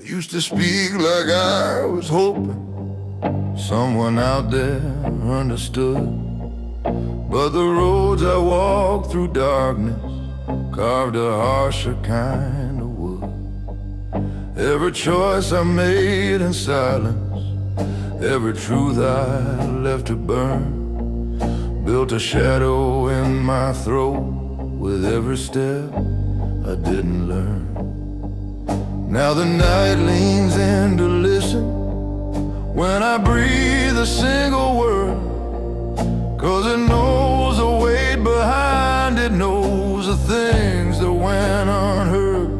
I used to speak like I was hoping someone out there understood, but the roads I walked through darkness carved a harsher kind of wood. Every choice I made in silence, every truth I left to burn, built a shadow in my throat with every step I didn't learn. Now the night leans in to listen when I breathe a single word, 'cause it knows the weight behind it, knows the things that went unheard.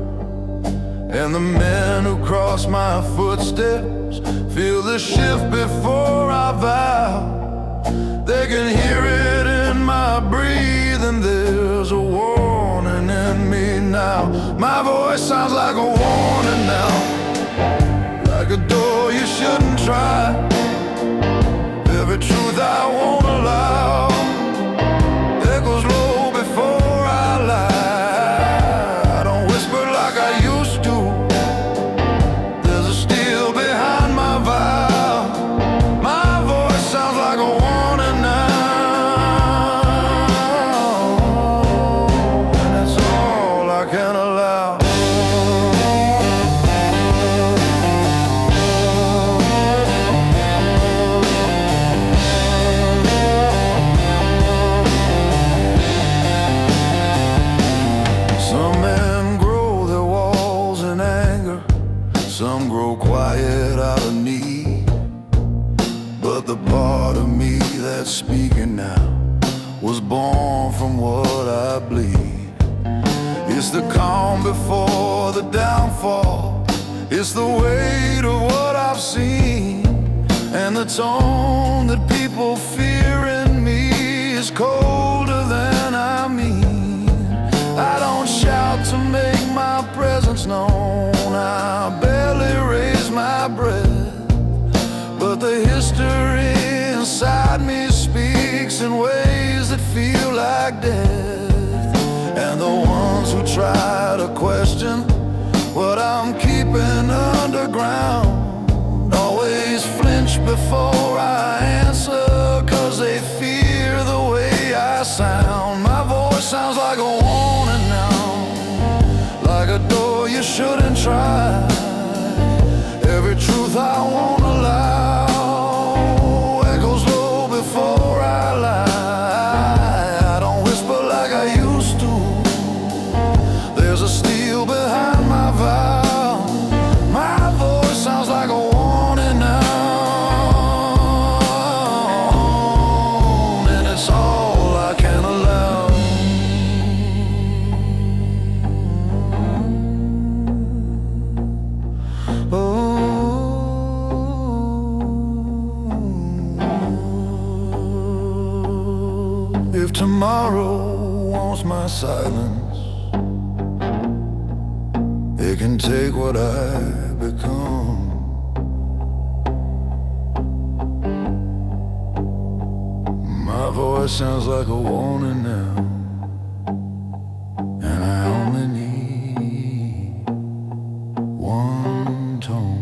And the men who cross my footsteps feel the shift before I vow. They can hear it in my breathing, there's a warning in me now. My voice sounds like a warning now, like a door you shouldn't try. Every truth I won't allow echoes low before I lie. I don't whisper like I used to, there's a steel behind my vow. My voice sounds like a warning now, and that's all I can allow. Some men grow their walls in anger, some grow quiet out of need, but the part of me that's speaking now was born from what I bleed. It's the calm before the downfall, it's the weight of what I've seen, and the tone that people fear in me is colder than I mean. I don't shout to make my presence known, I barely raise my breath, but the history inside me speaks in ways that feel like death. And the ones who try to question what I'm keeping underground always flinch before I answer, 'cause they fear the way I sound. My voice sounds like a warning now, like a door you shouldn't try. Every truth I won't allow echoes low before I lie. I don't whisper like I used to, there's a steel behind my vow. My voice sounds like a warning now, and it's all I can allow. If tomorrow wants my silence, it can take what I become. My voice sounds like a warning now, and I only need one tone.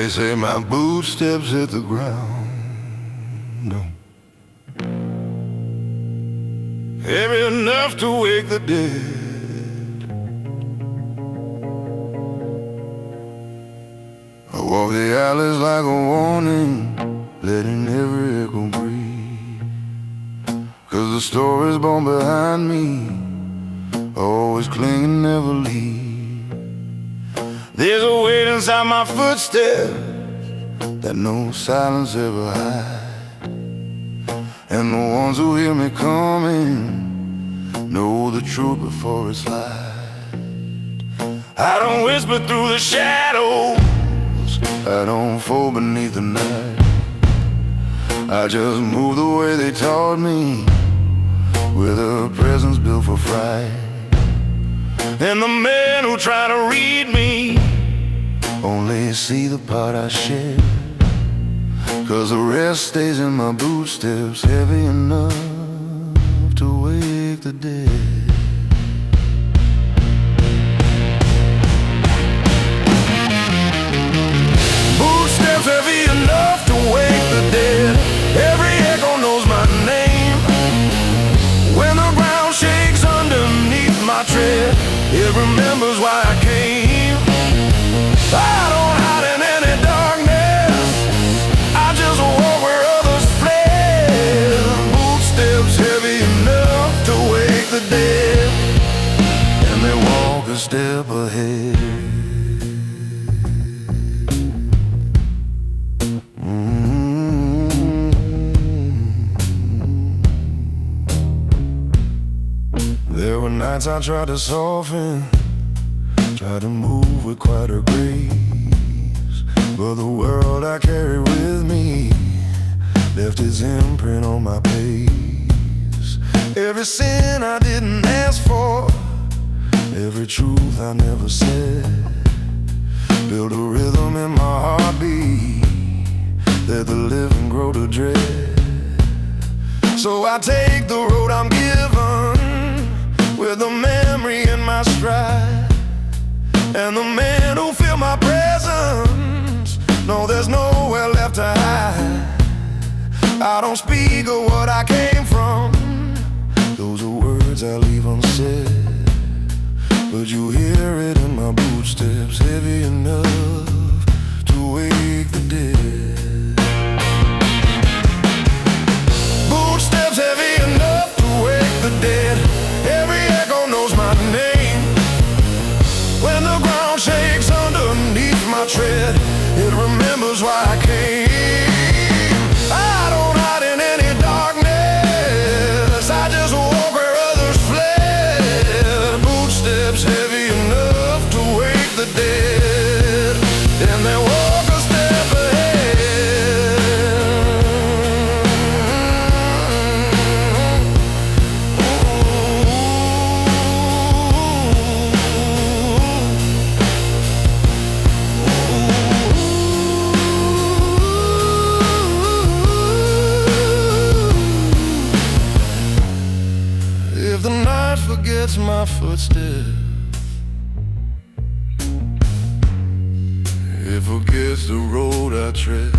They say my bootsteps hit the ground heavy enough to wake the dead. I walk the alleys like a warning, letting every echo breathe. 'Cause the stories born behind me always cling and never leave. There's a weight inside my footsteps that no silence ever hides. And the ones who hear me coming know the truth before it's light. I don't whisper through the shadows, I don't fall beneath the night. I just move the way they taught me, with a presence built for fright. And the men who try to read me only see the part I share. 'Cause the rest stays in my bootsteps, heavy enough to wake the dead. Bootsteps heavy enough to wake the dead. Every echo knows my name. When the ground shakes underneath my tread, it remembers why I came. I don't hide in any darkness, I just walk where others fled. Bootsteps heavy enough to wake the dead, and they walk a step ahead. There were nights I tried to soften, tried to move with quieter grace, but the world I carry with me left its imprint on my pace. Every sin I didn't ask for, every truth I never said, build a rhythm in my heartbeat, let the living grow to dread. So I take the road I'm given, with the memory in my stride. And the men who feel my presence know there's nowhere left to hide. I don't speak of what I came from, those are words I leave unsaid, but you hear it in my bootsteps, heavy enough to wake the dead. Bootsteps heavy enough to wake the dead. Every echo knows my name. When the ground shakes underneath my tread, it remembers why I came. I don't hide in any darkness, I just walk where others fled. Bootsteps heavy enough to wake the dead, and they walk a step forgets my footsteps, it forgets the road I tread.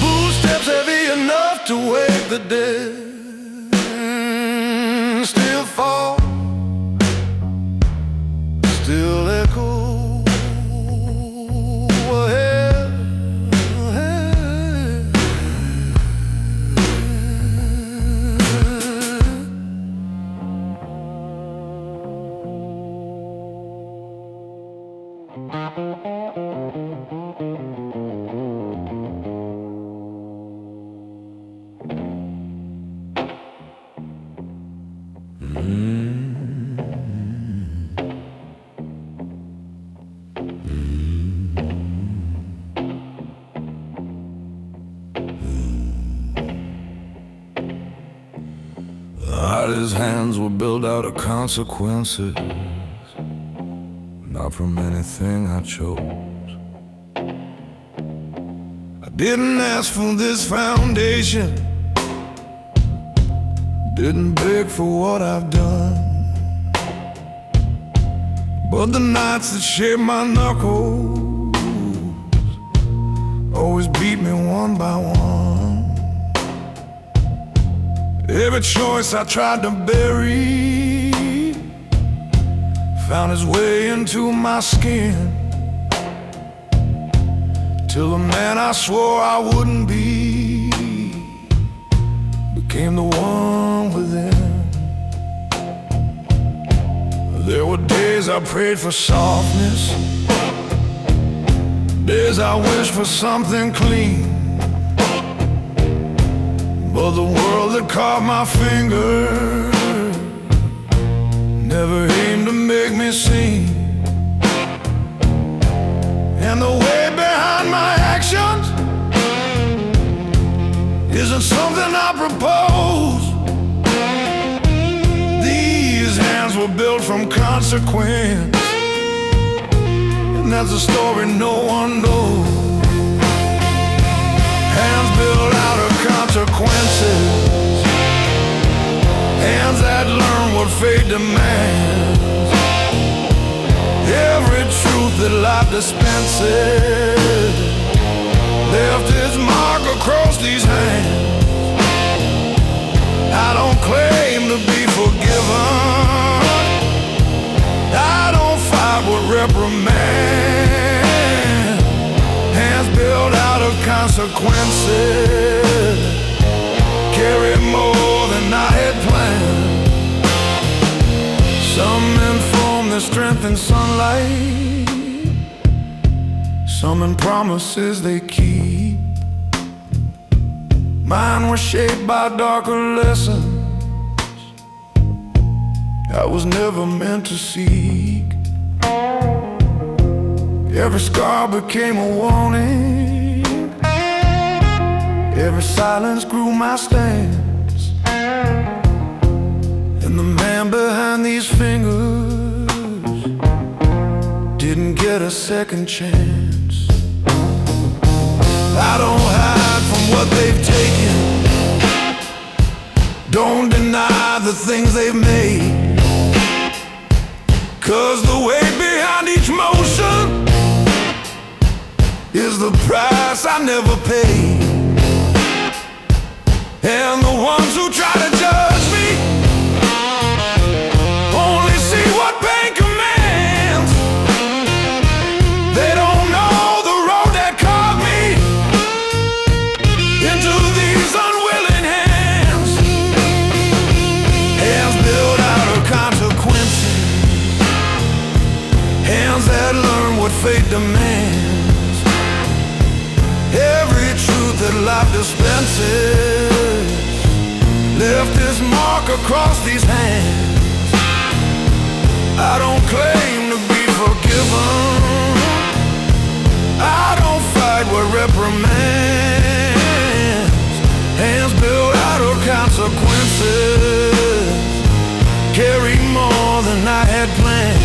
Bootsteps heavy enough to wake the dead, still fall, still echo. His hands were built out of consequences, not from anything I chose. I didn't ask for this foundation, Didn't beg for what I've done, but the nights that shape my knuckles always beat me one by one. Every choice I tried to bury found its way into my skin, till the man I swore I wouldn't be became the one within. There were days I prayed for softness, days I wished for something clean, but the world that caught my finger never aimed to make me sing. And the way behind my actions isn't something I propose. These hands were built from consequence, and that's a story no one knows. Hands built out of consequences, hands that learn what fate demands. Every truth that life dispenses left its mark across these hands. I don't claim to be forgiven, I don't fight with reprimand. Hands built out of consequences carry more than I had planned. Some men form their strength in sunlight, some in promises they keep. Mine were shaped by darker lessons I was never meant to seek. Every scar became a warning, every silence grew my stance, and the man behind these fingers didn't get a second chance. I don't hide from what they've taken, don't deny the things they've made, 'cause the weight behind each motion is the price I never paid. And the ones who try to judge me only see what pain commands. They don't know the road that caught me into these unwilling hands. Hands built out of consequences, hands that learn what fate demands. Every truth that life dispenses left its mark across these hands. I don't claim to be forgiven, I don't fight with reprimands. Hands built out of consequences carry more than I had planned.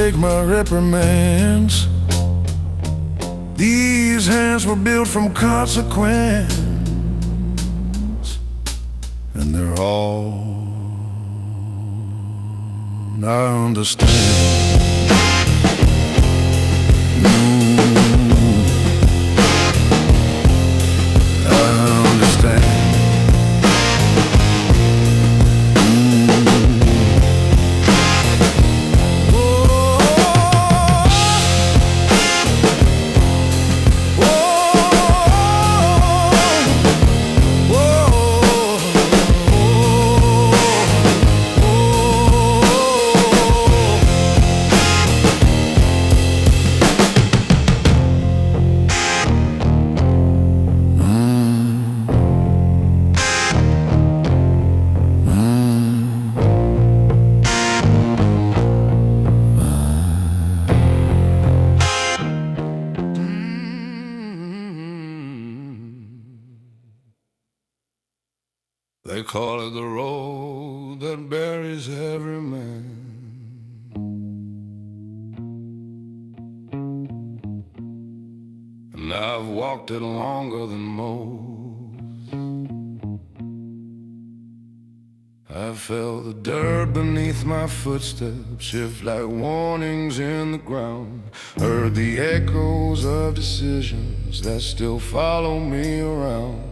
Take my reprimands. These hands were built from consequence, and they're all I understand. I understand. call it the road that buries every man. And I've walked it longer than most. I felt the dirt beneath my footsteps shift like warnings in the ground. Heard the echoes of decisions that still follow me around.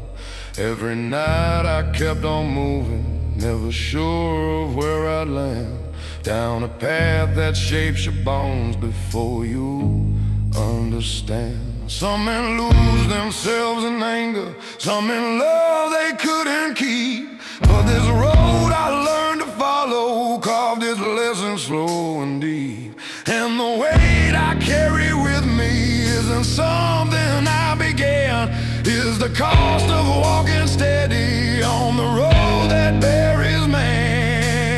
Every night I kept on moving, never sure of where I'd land. Down a path that shapes your bones before you understand. Some men lose themselves in anger, some in love they couldn't keep. But this road I learned to follow carved its lesson slow and deep. And the weight I carry with me isn't something I began. Is the cost of walking steady on the road that buries man.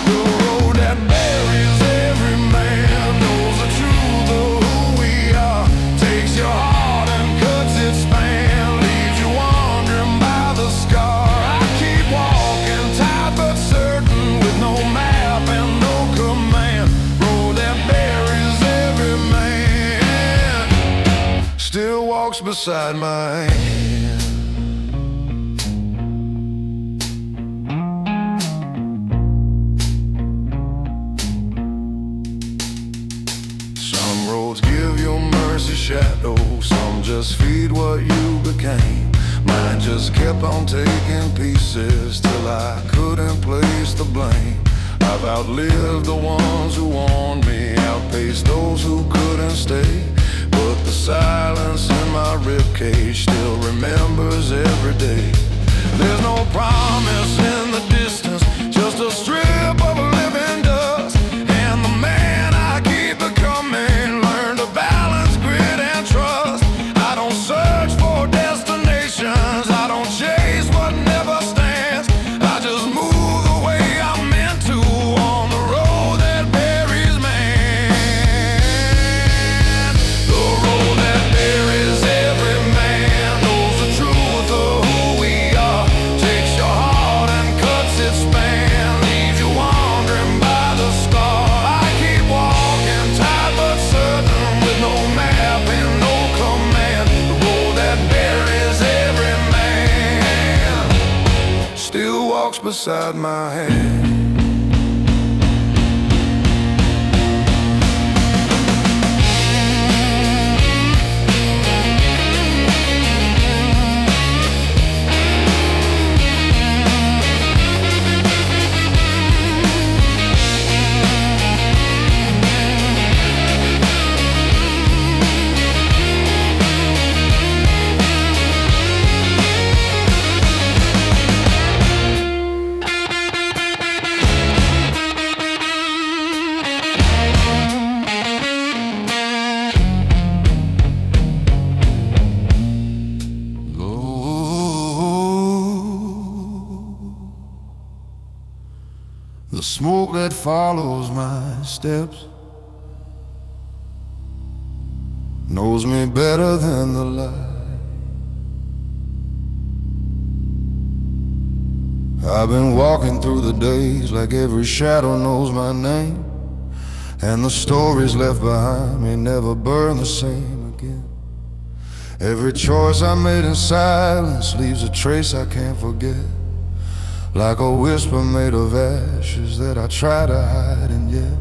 The road that buries every man knows the truth of who we are. Takes your heart and cuts its span, leaves you wandering by the scar. I keep walking tight but certain, with no map and no command. Road that buries every man still walks beside my hand. Some roads give you mercy shadow, some just feed what you became. Mine just kept on taking pieces till I couldn't place the blame. I've outlived the ones who warned me, outpaced those who couldn't stay. But the silence in my ribcage still remembers every day. There's no promise in the distance, just a strip of living dust. And the man I keep becoming learned to balance grit and trust. I don't search for destinations, I don't chase what never stands. I just move the way I'm meant to on the road that buries man. The road that buries every man knows the truth of who we are. Takes your heart and cuts its span, leaves you wandering by the scar. I keep walking tight but certain, with no map and no command. The road that buries every man still walks beside my hand. The smoke that follows my steps knows me better than the light. I've been walking through the days like every shadow knows my name, and the stories left behind me never burn the same again. Every choice I made in silence leaves a trace I can't forget, like a whisper made of ashes that I try to hide. And yet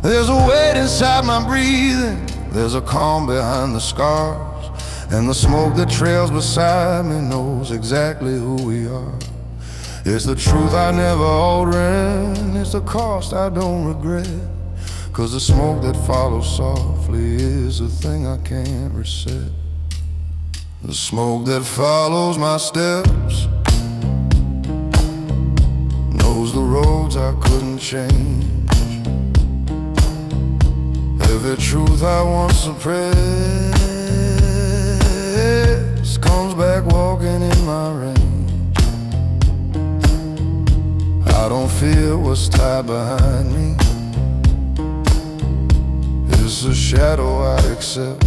there's a weight inside my breathing, there's a calm behind the scars, and the smoke that trails beside me knows exactly who we are. It's the truth I never alter, and it's the cost I don't regret, 'cause the smoke that follows softly is the thing I can't reset. The smoke that follows my steps knows the roads I couldn't change. Every truth I once suppressed comes back walking in my range. I don't fear what's tied behind me, it's a shadow I accept.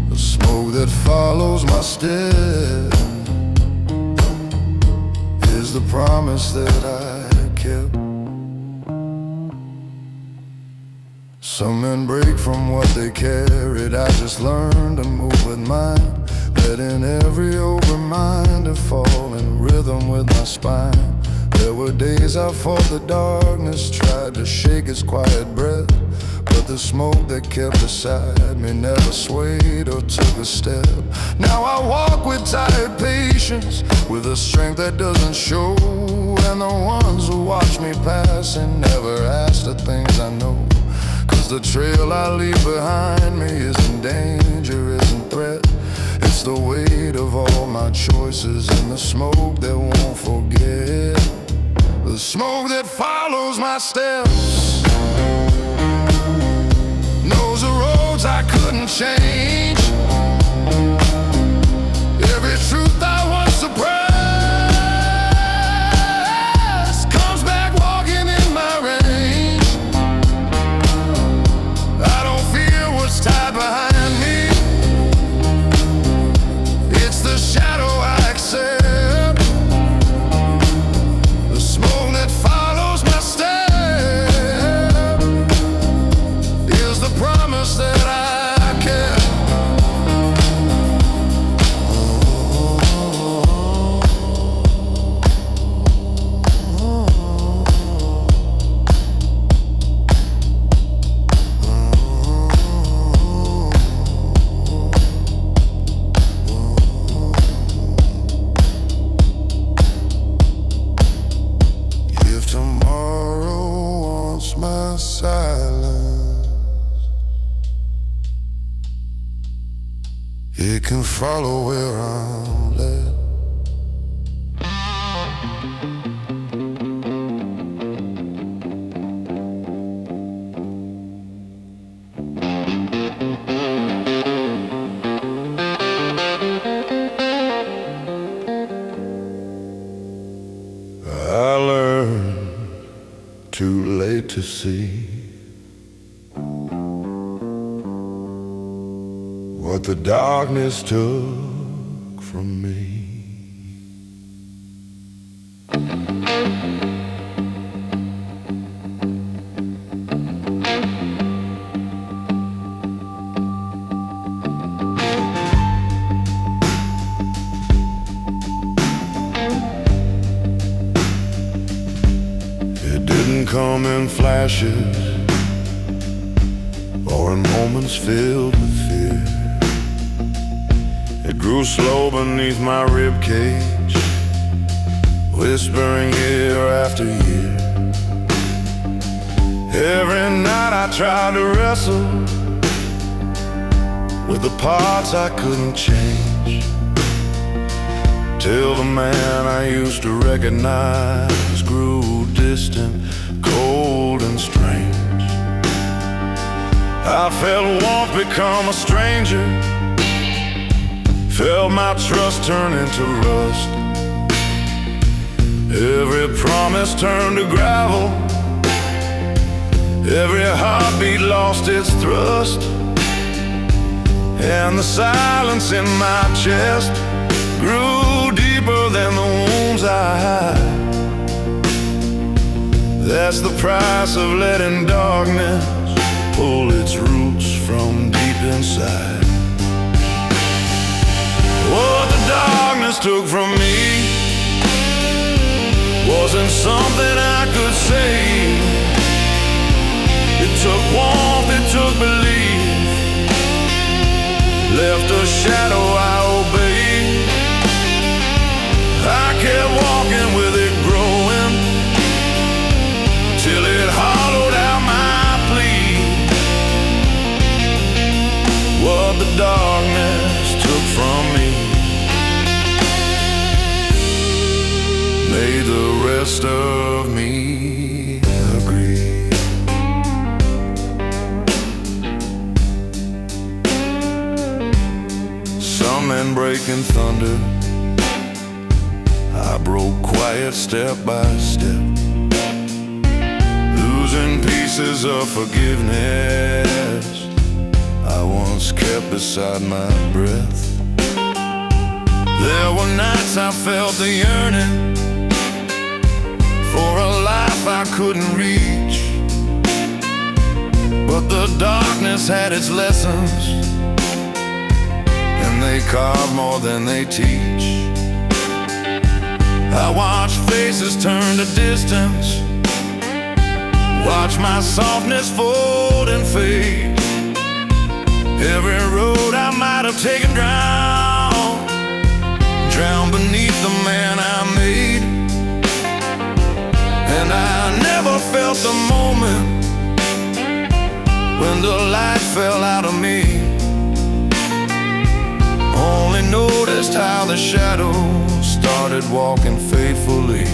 The smoke smoke that follows my step is the promise that I kept. Some men break from what they carried. I just learned to move with mine, letting every open mind and fall in rhythm with my spine. There were days I fought the darkness, tried to shake its quiet breath, but the smoke that kept beside me never swayed or took a step. Now I walk with tired patience, with a strength that doesn't show, and the ones who watch me passing never ask the things I know. Cause the trail I leave behind me isn't danger, isn't threat. It's the weight of all my choices and the smoke that won't forget. The smoke that follows my steps knows the roads I couldn't change. Every truth I once suppressed comes back walking in my range. I don't fear what's tied behind me. It's the shadow I accept. The smoke that follows my step is the promise that I kept. My silence, it can follow where I'm led. I learned too late to see what the darkness took from me. It didn't come in flashes or in moments filled with fear. It grew slow beneath my ribcage, whispering year after year. Every night I tried to wrestle with the parts I couldn't change, till the man I used to recognize grew distant, cold and strange. I felt warmth become a stranger, felt my trust turn into rust. Every promise turned to gravel, every heartbeat lost its thrust, and the silence in my chest grew deeper than the wounds I hide. That's the price of letting darkness pull its roots from deep inside. What the darkness took from me wasn't something I could say. It took warmth, it took belief, left a shadow I obeyed. I kept walking with it growing, till it hollowed out my plea. What the darkness took from me made the rest of me agree. Some men breaking thunder, I broke quiet step by step, losing pieces of forgiveness I once kept beside my breath. There were nights I felt the yearning for a life I couldn't reach, but the darkness had its lessons, and they carve more than they teach. I watched faces turn to distance, watch my softness fold and fade. Every road I might have taken drowned beneath the man I made. And I never felt the moment when the light fell out of me. Only noticed how the shadows started walking faithfully.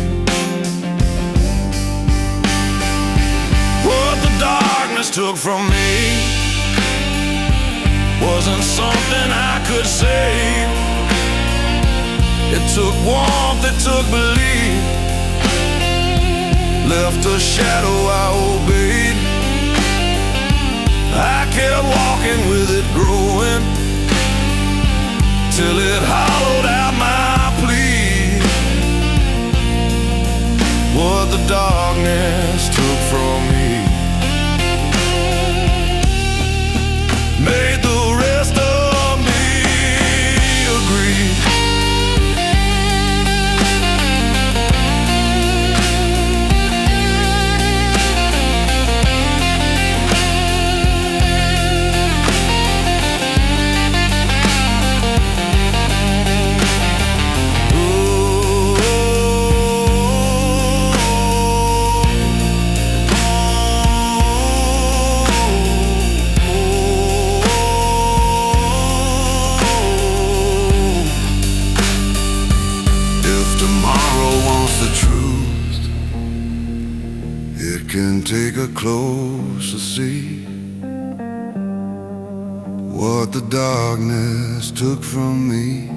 What the darkness took from me wasn't something I could save. It took warmth, it took belief, left a shadow I obeyed. I kept walking with it growing, till it hollowed out my plea. What the darkness took from me made the rest of me agree. Can take a closer see. What the darkness took from me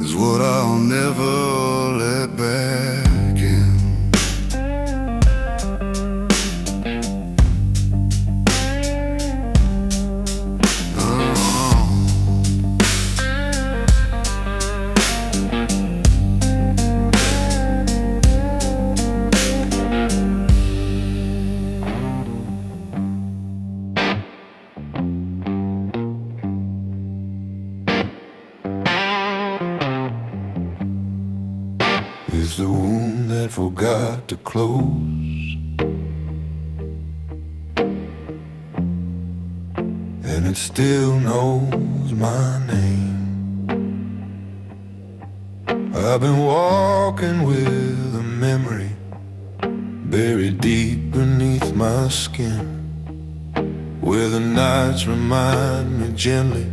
is what I'll never let back in. It's the wound that forgot to close, and it still knows my name. I've been walking with a memory buried deep beneath my skin, where the nights remind me gently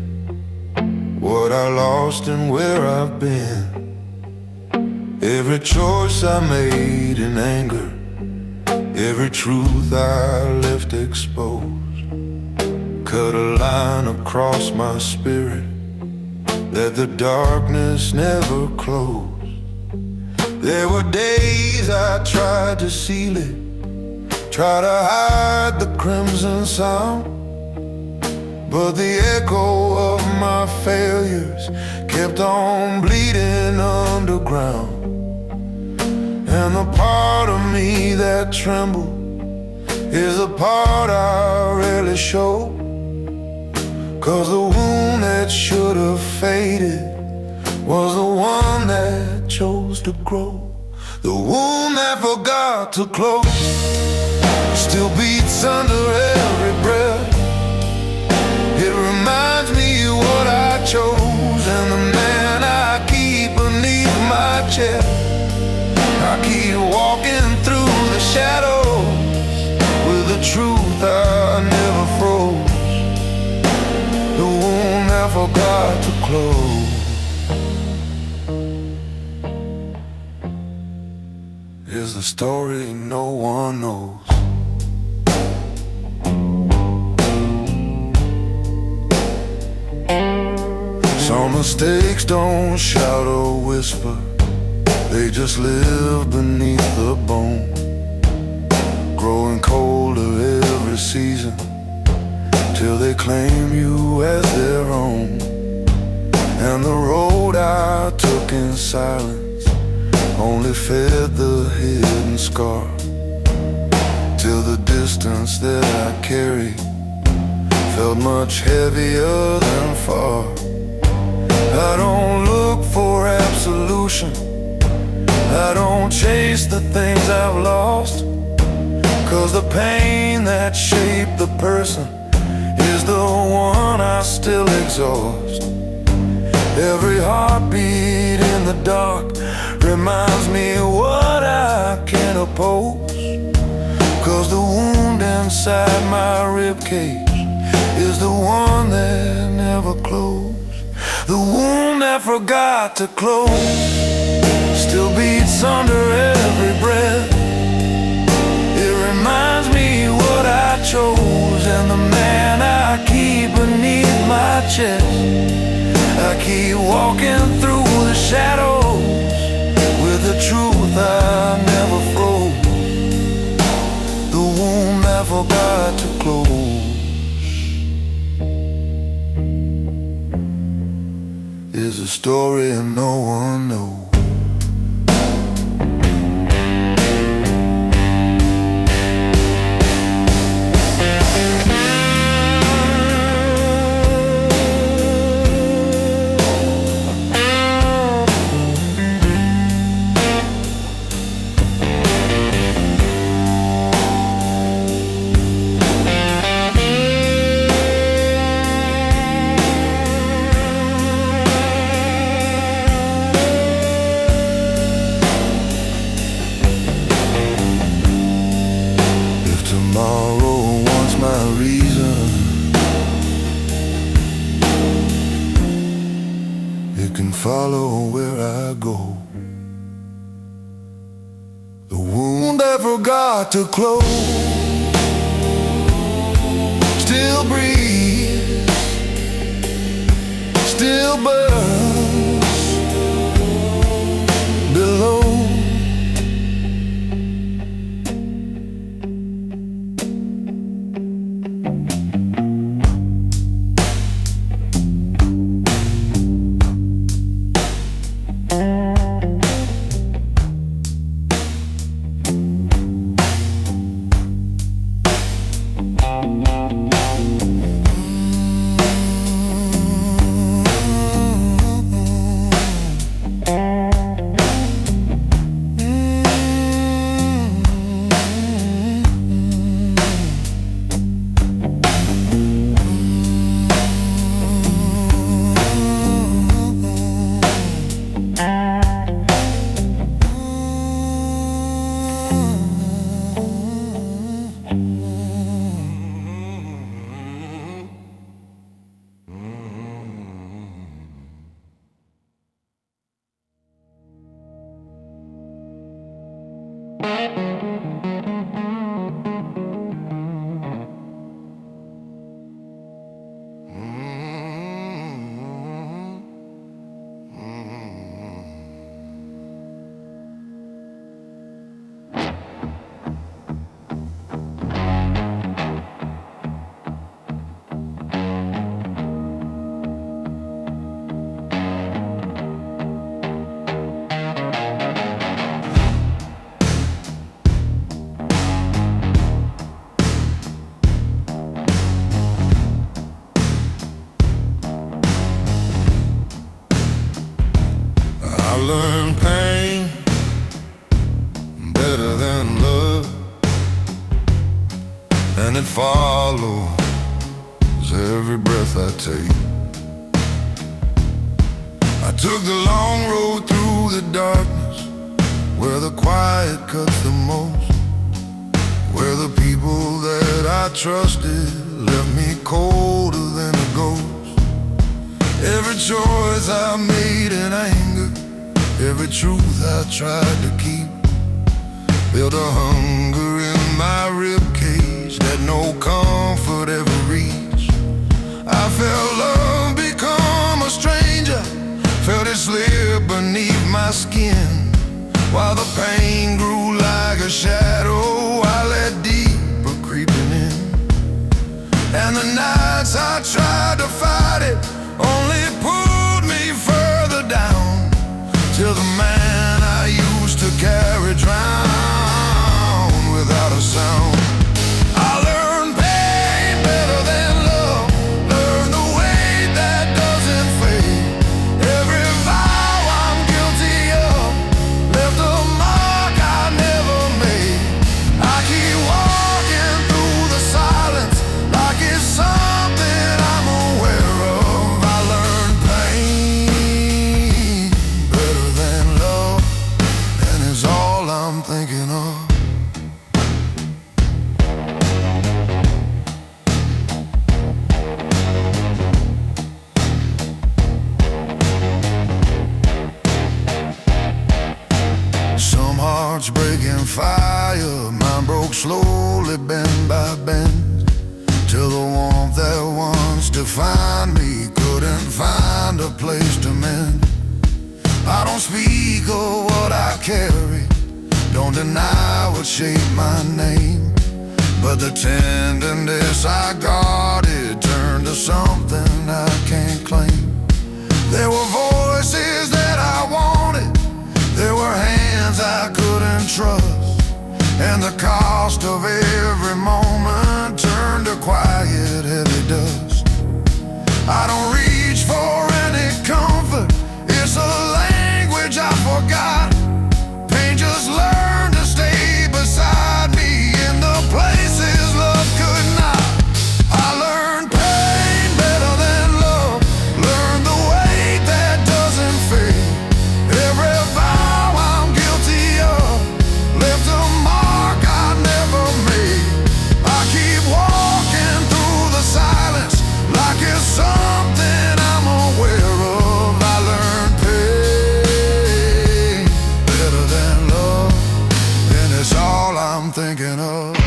what I lost and where I've been. Every choice I made in anger, every truth I left exposed, cut a line across my spirit that the darkness never closed. There were days I tried to seal it, tried to hide the crimson sound, but the echo of my failures kept on bleeding underground. And the part of me that trembled is the part I rarely show, 'cause the wound that should have faded was the one that chose to grow. The wound that forgot to close still beats under every breath. It reminds me what I chose and the man I keep beneath my chest. I keep walking through the shadows with the truth I never froze. The wound I forgot to close is the story no one knows. Some mistakes don't shout or whisper, they just live beneath the bone. growing colder every season, till they claim you as their own. And the road I took in silence only fed the hidden scar, till the distance that I carried felt much heavier than far. I don't look for absolution, I don't chase the things I've lost, 'cause the pain that shaped the person is the one I still exhaust. Every heartbeat in the dark reminds me what I can't oppose, 'cause the wound inside my ribcage is the one that never closed. The wound that forgot to close still beats under every breath. It reminds me what I chose and the man I keep beneath my chest. I keep walking through the shadows with the truth I never froze. The wound that forgot to close is a story no one knows. Tomorrow wants my reason, it can follow where I go. The wound that forgot to close still breathes, still burns below. Learn pain better than love, and it follows every breath I take. I took the long road through the darkness, where the quiet cuts the most, where the people that I trusted left me colder than a ghost. Every choice I made in anger, every truth I tried to keep, built a hunger in my ribcage that no comfort ever reached. I felt love become a stranger, felt it slip beneath my skin, while the pain grew like a shadow. I let deep And the nights I tried to fight it only pulled me further down, till the man I used to carry drowned without a sound. I learned pain better than love, learned the weight that doesn't fade. Every vow I'm guilty of left a mark I never made. I keep walking through the silence like it's something I'm aware of. I learned pain better than love, and it's all I'm thinking of. Some hearts breaking fire, mine broke slowly, bend by bend, till the warmth that once defined me couldn't find a place to mend. I don't speak of what I carry, don't deny what shaped my name, but the tenderness I guarded turned to something I can't claim. There were voices that I wanted, there were hands I couldn't trust, and the cost of every moment turned to quiet, heavy dust. I don't reach for any comfort, it's a language I forgot. Pain just learned to stay beside me in the places love could not. I learned pain better than love, learned the weight that doesn't fade. Every vow I'm guilty of left a mark I never made. I keep walking through the silence like it's something I'm aware of. I learned pain better than love, and it's all I'm thinking of.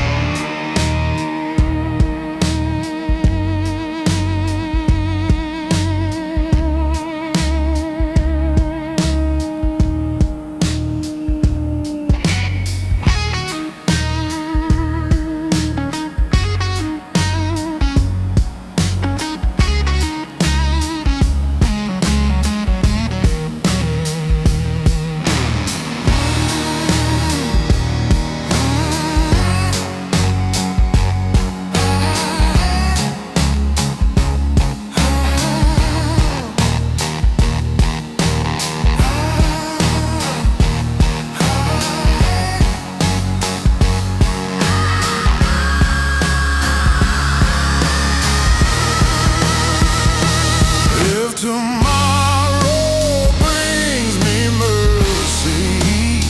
If tomorrow brings me mercy,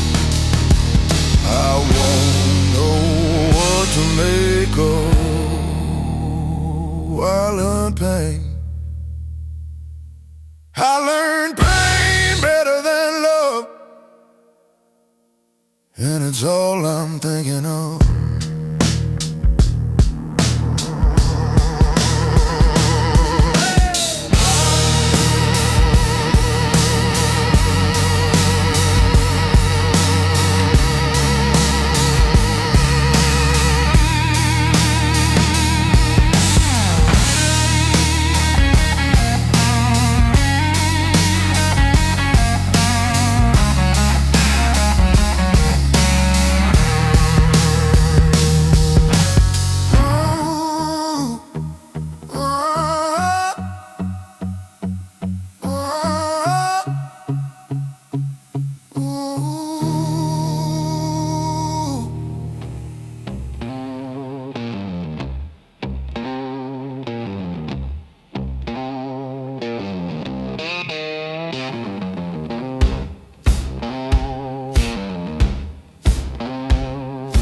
I won't know what to make of. I learned pain. I learned pain better than love, and it's all I'm thinking of.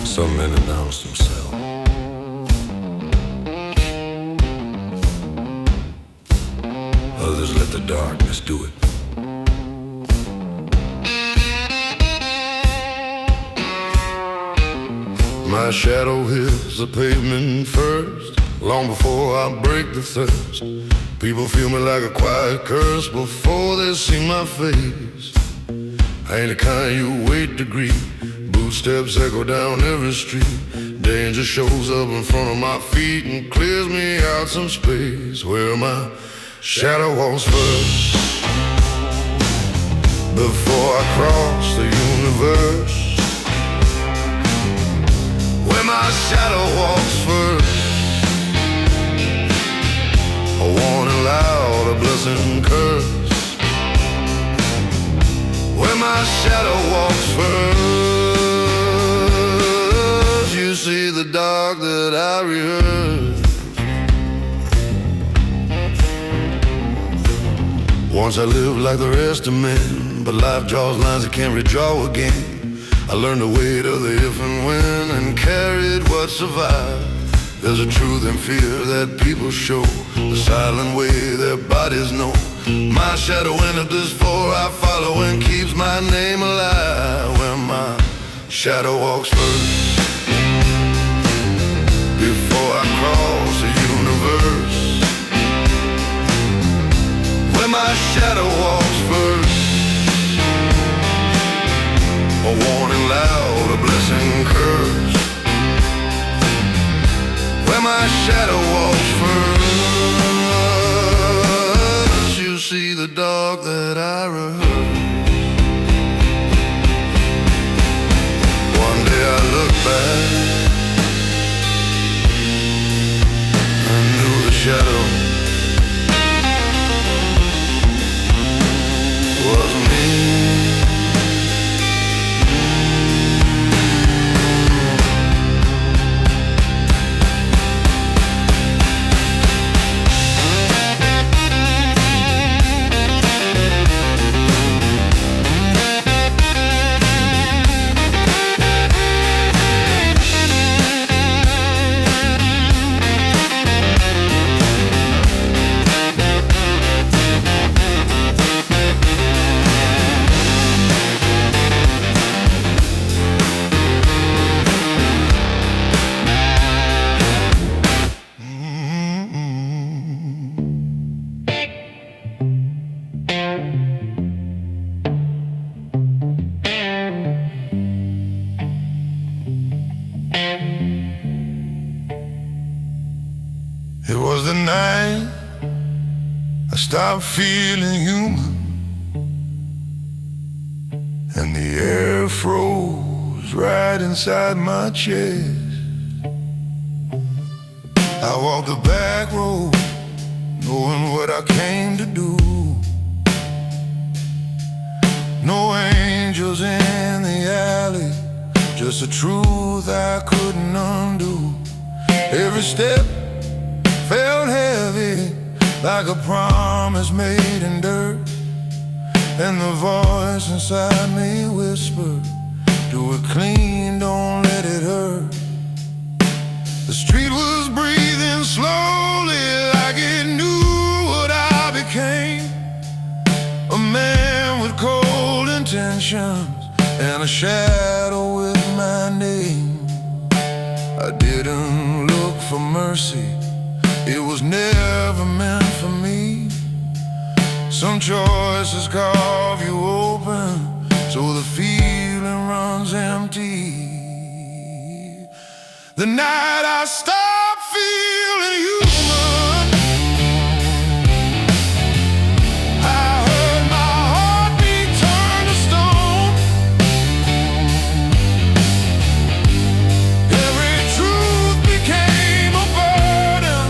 Some men announce themselves. Others let the darkness do it. My shadow hits the pavement first, long before I break the thirst. People feel me like a quiet curse before they see my face. I ain't the kind you wait to greet. Bootsteps echo down every street. danger shows up in front of my feet and clears me out some space where my shadow walks first. Before I cross the universe, where my shadow walks first. A warning loud, a blessing curse. Where my shadow walks first, you see the dark that I rehearsed. Once I lived like the rest of men, but life draws lines I can't redraw again. I learned the weight of the if and when and carried what survived. There's a truth and fear that people show, the silent way their bodies know. My shadow entered this for I follow and keeps my name alive. When my shadow walks first, before I cross the universe. When my shadow walks first, a warning loud, a blessing curse. When my shadow walks first, you see the dark that I rehearsed. One day I look back, I knew the shadow was me. It was the night I stopped feeling human, and the air froze right inside my chest. I walked the back road, knowing what I came to do. No angels in the alley, just a truth I couldn't undo. Every step felt heavy, like a promise made in dirt. And the voice inside me whispered, do it clean, don't let it hurt. The street was breathing slowly, like it knew what I became. A man with cold intentions and a shadow with my name. I didn't look for mercy, it was never meant for me. Some choices carve you open, so the feeling runs empty. The night I stopped feeling human, I heard my heartbeat turn to stone. Every truth became a burden,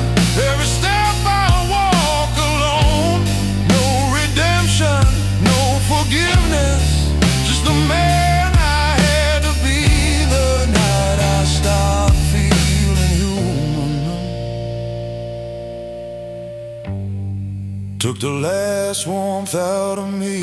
every step I walk alone. No redemption, no forgiveness, just the man I had to be. The night I stopped feeling human, took the last warmth out of me.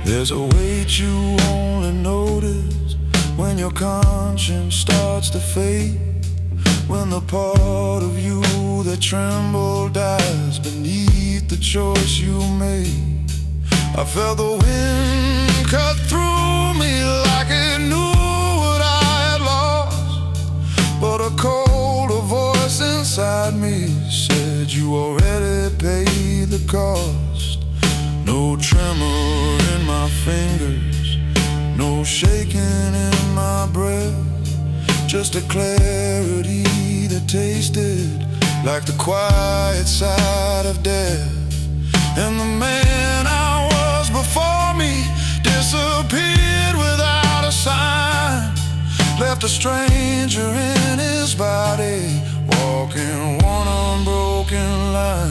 There's a weight you only notice when your conscience starts to fade. When the part of you that trembled dies beneath the choice you made. I felt the wind cut through me like it knew what I had lost, but a colder voice inside no shaking in my breath, just a clarity that tasted like the quiet side of death. And the man I was before me disappeared without a sign, left a stranger in his body, walking one unbroken line.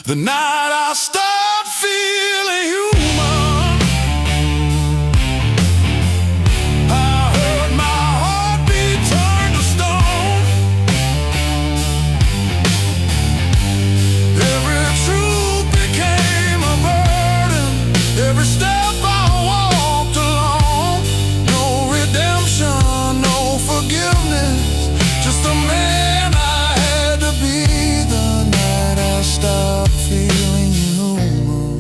The night I start feeling human, I heard my heartbeat turn to stone. Every truth became a burden, every step I walked alone. No redemption, no forgiveness, just the man I had to be. The night I stopped feeling human,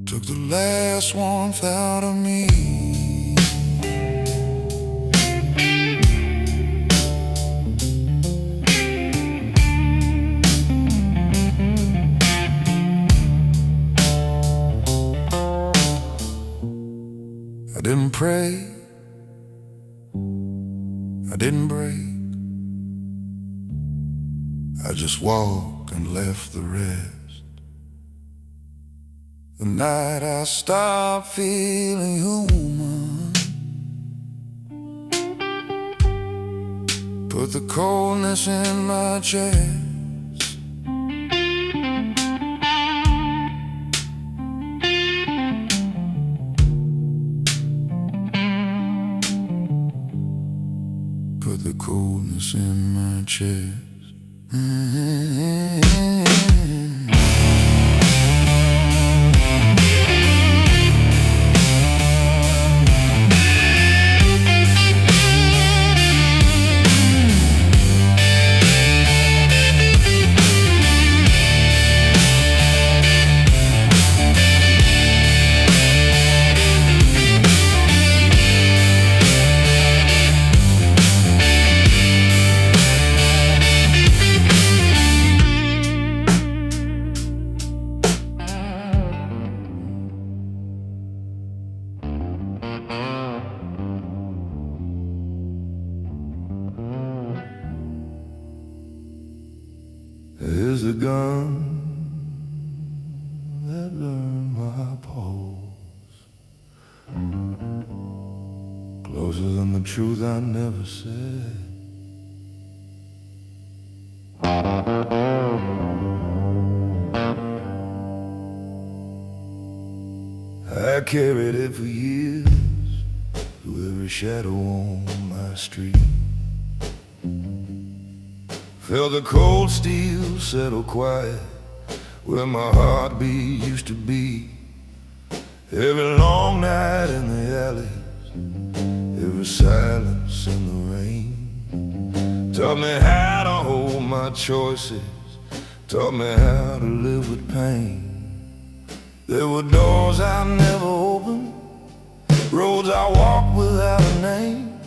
took the last warmth out of me. I didn't pray, I didn't break, I just walked and left the rest. The night I stopped feeling human, put the coldness in my chest. Put the coldness in my chest. Here's a gun that learned my pulse, closer than the truth I never said. I carried it for years, through every shadow on my street. Felt the cold steel settle quiet where my heartbeat used to be. Every long night in the alleys, every silence in the rain, taught me how to hold my choices, taught me how to live with pain. There were doors I never opened, roads I walked without a name,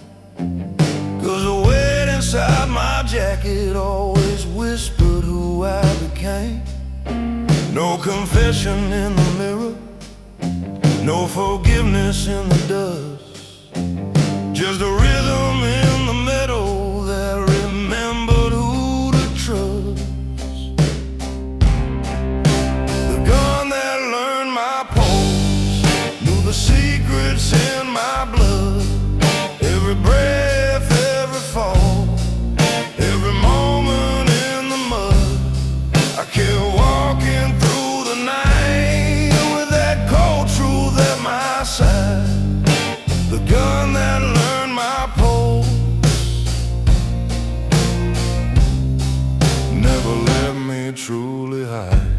'cause the weight inside my jacket always whispered who I became. No confession in the mirror, no forgiveness in the dust, just a rhythm in the middle that remembered who to trust. The gun that learned my pulse, knew the secrets in my blood. Every breath, every fall, every moment in the mud, I kept walking through the night with that cold truth at my side. The gun that learned my pulse never let me truly hide.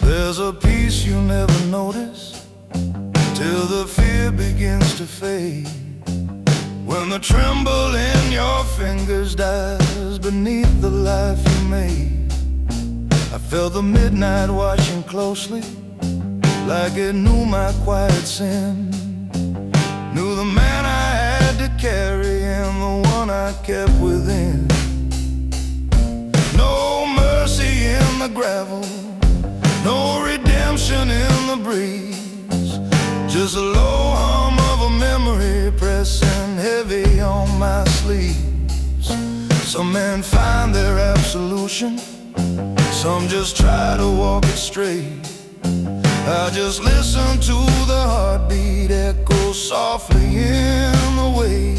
There's a peace you never notice till the fear begins to fade, when the tremble in your fingers dies beneath the life you made. I felt the midnight watching closely, like it knew my quiet sin, knew the man I had to carry and the one I kept within. the gravel, no redemption in the breeze. Just a low hum of a memory pressing heavy on my sleeves. Some men find their absolution, some just try to walk it straight. I just listen to the heartbeat echo softly in the wake.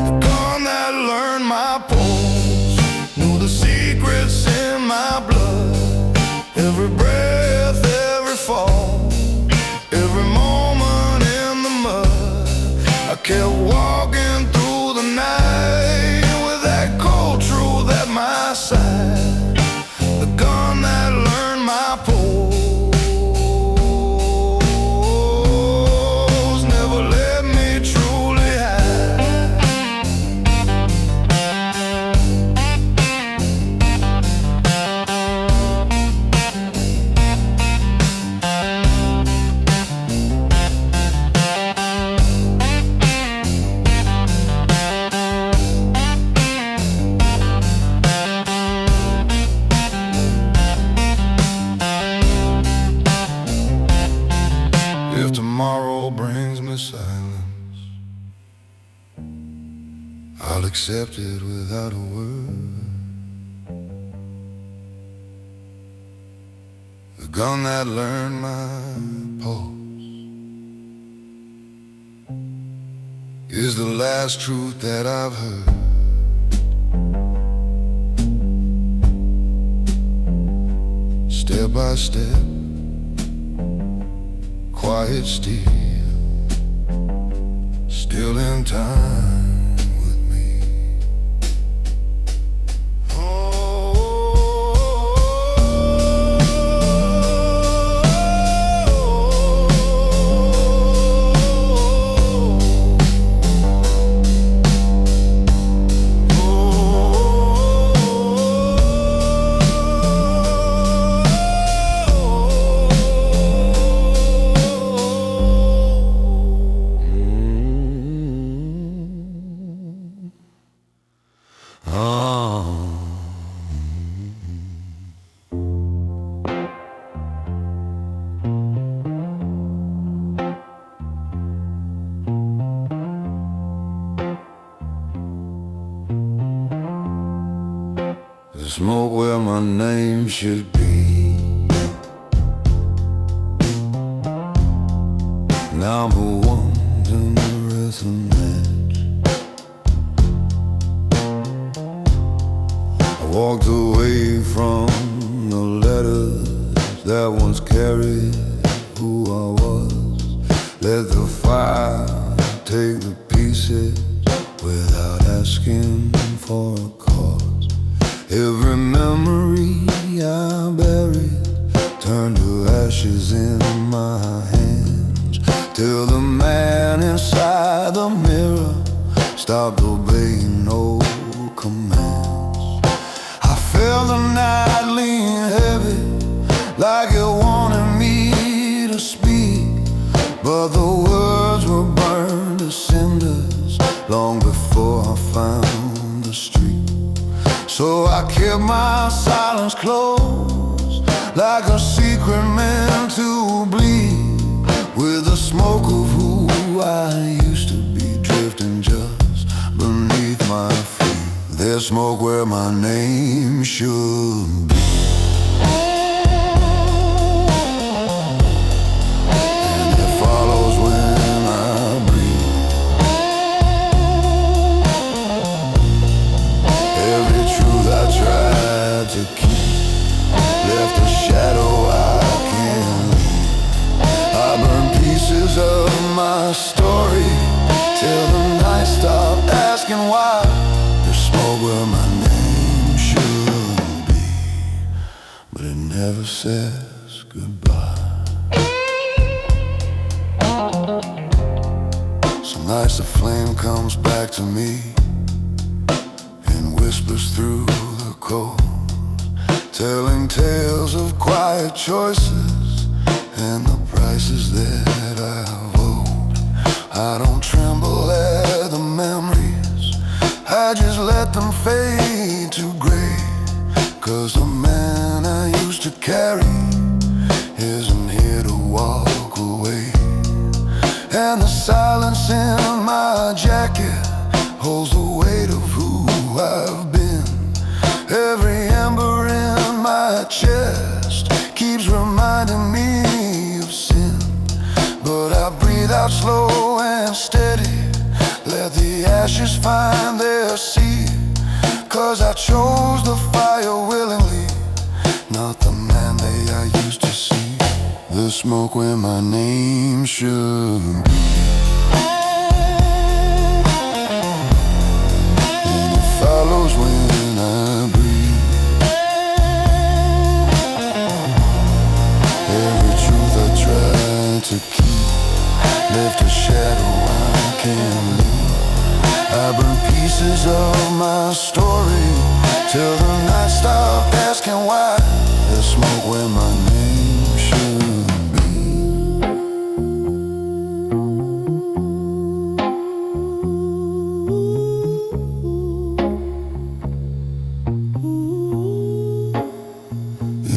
The gun that learned my pulse knew the secrets in my blood. Every breath, every fall, every moment in the mud. I kept walking through the night with that cold truth at my side. The gun that learned my pose never let me truly hide. If tomorrow brings me silence, I'll accept it without a word. The gun that learned my pulse is the last truth that I've heard. Step by step, quiet still in time with me. The smoke where my name should be. Number one in the rhythm match. I walked away from the letters that once carried who I was. Let the fire take the pieces without asking for a cause. Every memory I buried turned to ashes in my hands, till the man inside the mirror stopped obeying no commands. I felt the night lean heavy, like it wanted me to speak, but the words were burned to cinders long before I found the street. So I kept my silence closed, like a secret meant to bleed, with the smoke of who I used to be drifting just beneath my feet. There's smoke where my name should be. And it follows when I breathe. Every truth I tried to keep left a shadow I can't leave. I burned pieces of my story till the night stopped asking why. There's smoke where my name should be, but it never says goodbye. Some nights the flame comes back to me and whispers through the cold, telling tales of quiet choices and the prices that I've owed. I don't tremble at the memories, I just let them fade to gray. 'cause the man I used to carry isn't here to walk away. And the silence in my jacket holds the weight of who I've been. Every ember in my chest keeps reminding me of sin. But I breathe out slow and steady, let the ashes find their seat. 'Cause I chose the fire willingly, not the man that I used to see. The smoke where my name should be, and it follows when I breathe. Every truth I tried to keep left a shadow I can't leave. I burn pieces of my story till the night stopped asking why. There's smoke where my name should be.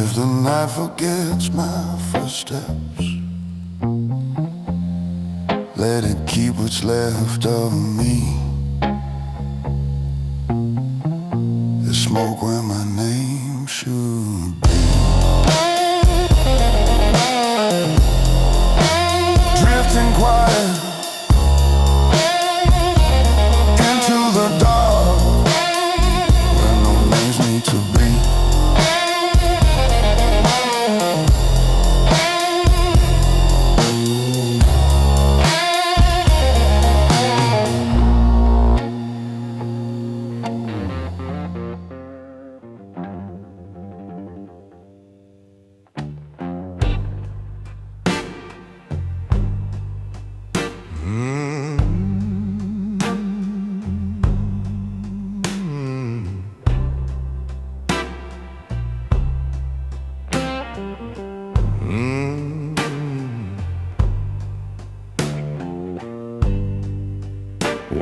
If the night forgets my footsteps, let it keep what's left of me. There's smoke where my name should be. Drifting quiet into the dark where no names need to be.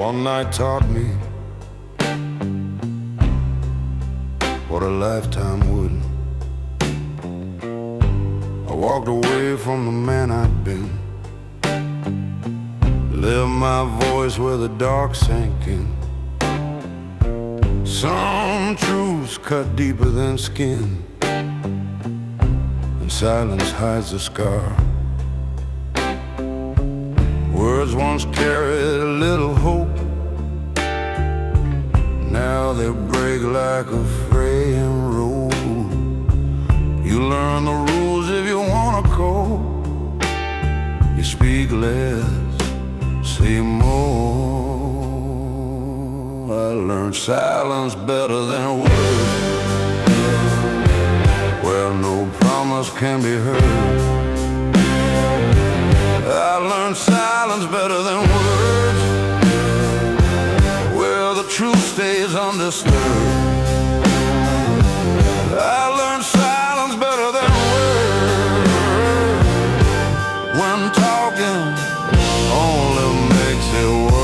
One night taught me what a lifetime would. I walked away from the man I'd been, left my voice where the dark sank in. Some truths cut deeper than skin, and silence hides the scar. Words once carried a little hope, now they break like a fraying rope. You learn the rules if you wanna cope. You speak less, say more. I learned silence better than words, where no promise can be heard. I learned silence better than words, where the truth stays undisturbed. I learned silence better than words, when talking only makes it worse.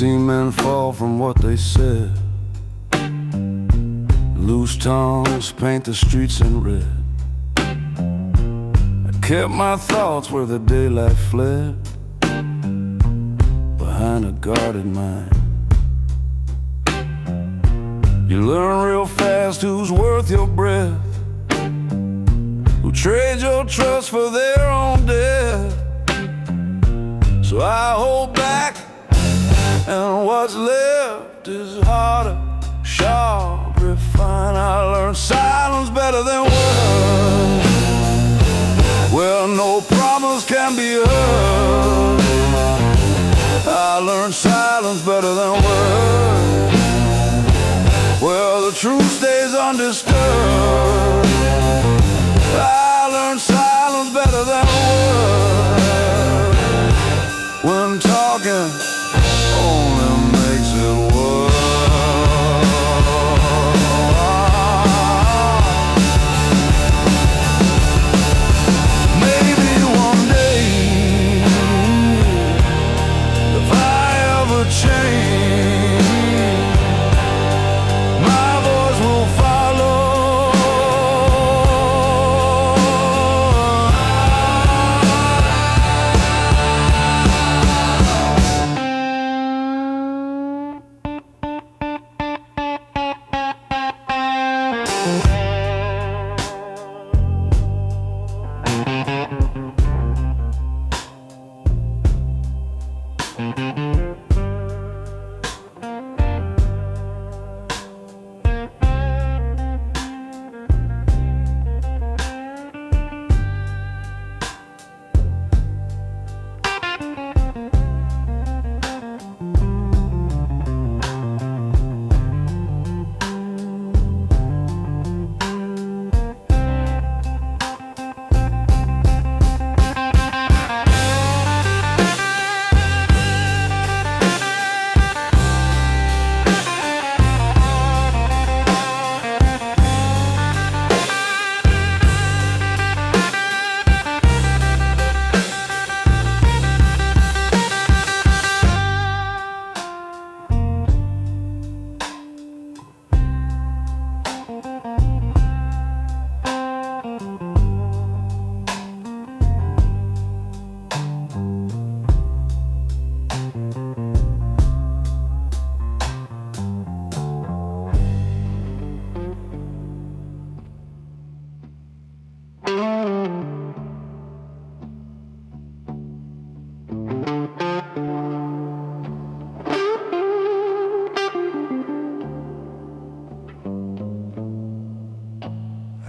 Seen men fall from what they said. Loose tongues paint the streets in red. I kept my thoughts where the daylight fled, behind a guarded mind. You learn real fast who's worth your breath, who trade your trust for their own death. So I hold back, and what's left is harder, sharp, refined. I learned silence better than words, where no promise can be heard. I learned silence better than words, where the truth stays undisturbed. I learned silence better than words, when talking only makes it worse.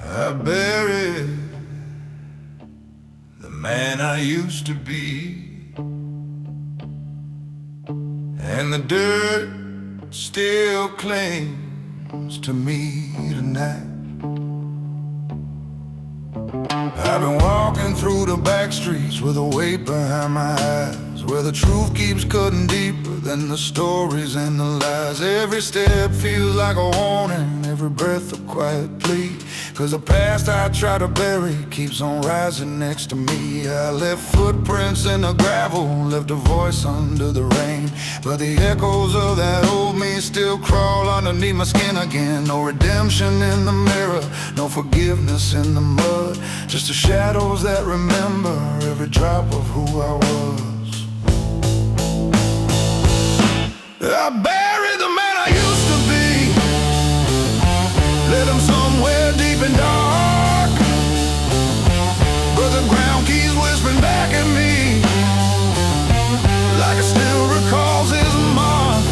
I buried the man I used to be, and the dirt still clings to me tonight. I've been walking through the back streets with a weight behind my eyes, where the truth keeps cutting deeper than the stories and the lies. Every step feels like a warning, every breath a quiet plea, 'cause the past I try to bury keeps on rising next to me. I left footprints in the gravel, left a voice under the rain, but the echoes of that old me still crawl underneath my skin again. No redemption in the mirror, no forgiveness in the mud, just the shadows that remember every drop of who I was. I buried the man I used to be, let him somewhere deep and dark, but the ground keeps whispering back at me, like it still recalls his mark.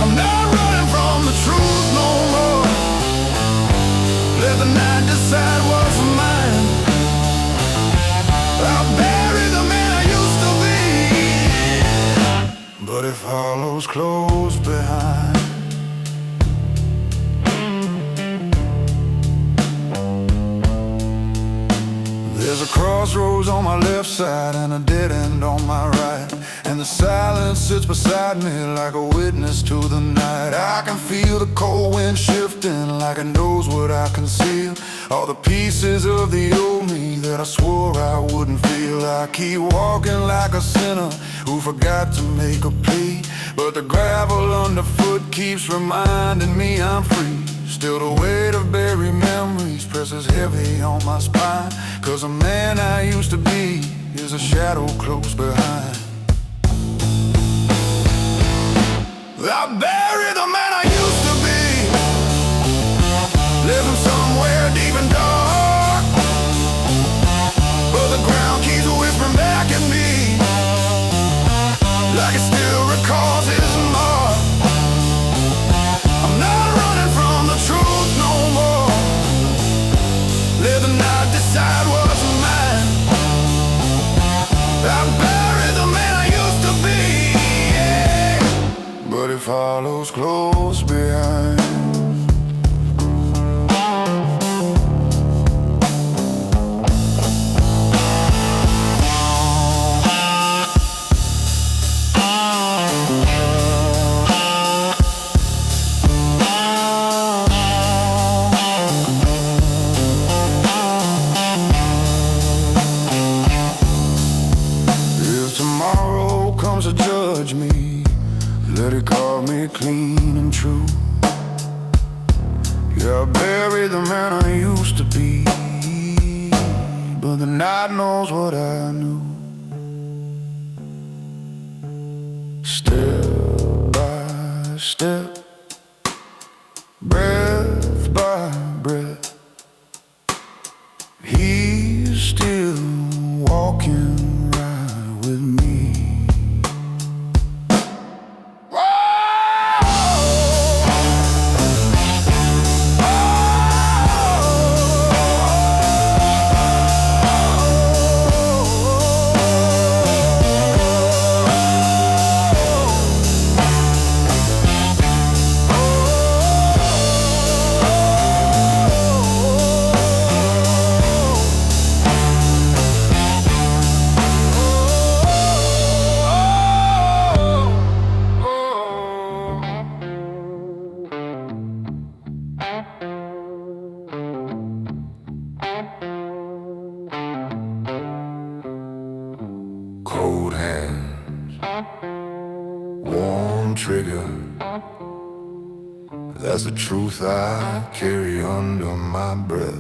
I'm not running from the truth no more, let the night decide what's mine. I'll bury the man I used to be, but it follows close behind. There's a crossroads on my left side and a dead end on my right, and the silence sits beside me like a witness to the night. I can feel the cold wind shifting like it knows what I conceal, all the pieces of the old me that I swore I wouldn't feel. I keep walking like a sinner who forgot to make a plea, but the gravel underfoot keeps reminding me I'm free. Still the weight of buried memories presses heavy on my spine, 'cause the man I used to be is a shadow close behind. I bury the man I used to be, living somewhere deep and dark, but the ground keeps whispering back at me, like it still recalls his mark. I'm not running from the truth no more, let the night decide what's mine. I bury the man I used to be, yeah, but it follows close behind. To judge me, let it call me clean and true. Yeah, I bury the man I used to be, but the night knows what I knew. Step by step, breath by breath, he's still walking right with me. Warm trigger, that's the truth I carry under my breath.